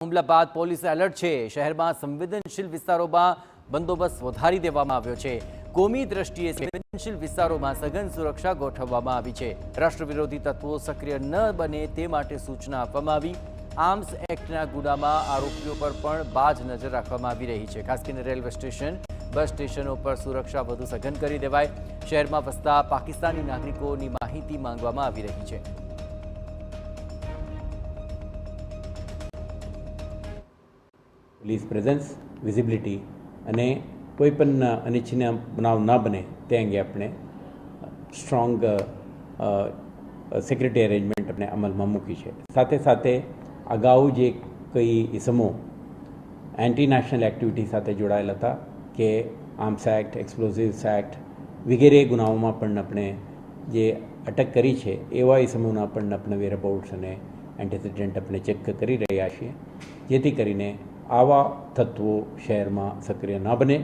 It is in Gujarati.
હુમલા બાદ પોલીસ એલર્ટ છે। શહેરમાં સંવેદનશીલ વિસ્તારોમાં બંદોબસ્ત વધારી દેવામાં આવ્યો છે। કોમી દ્રષ્ટિએ સંવેદનશીલ વિસ્તારોમાં સઘન સુરક્ષા ગોઠવવામાં આવી છે। રાષ્ટ્રવિરોધી તત્વો સક્રિય ન બને તે માટે સૂચના આપવામાં આવી। આર્મ્સ એક્ટના ગુનામાં આરોપીઓ પર પણ બાજ નજર રાખવામાં આવી રહી છે। ખાસ કરીને રેલવે સ્ટેશન, બસ સ્ટેશનો પર સુરક્ષા વધુ સઘન કરી દેવાય। શહેરમાં વસતા પાકિસ્તાની નાગરિકોની માહિતી માંગવામાં આવી રહી છે। પોલીસ પ્રેઝન્સ, વિઝિબિલિટી અને કોઈપણ અનિચ્છનીય બનાવ ન બને તે અંગે આપણે સ્ટ્રોંગ સિક્યુરિટી અરેન્જમેન્ટ આપણે અમલમાં મૂકી છે। સાથે સાથે અગાઉ જે કઈ ઇસમો એન્ટી નેશનલ એક્ટિવિટી સાથે જોડાયેલા હતા કે આર્મ્સ એક્ટ, એક્સપ્લોઝિવ્સ એક્ટ વગેરે ગુનાઓમાં પણ આપણે જે અટક કરી છે એવા ઇસમોના પણ આપણે વેરઅબાઉટ્સ અને એન્ટીસિડન્ટ આપણે ચેક કરી રહ્યા છીએ, જેથી કરીને આવા તત્વો શહેરમાં સક્રિય ન બને।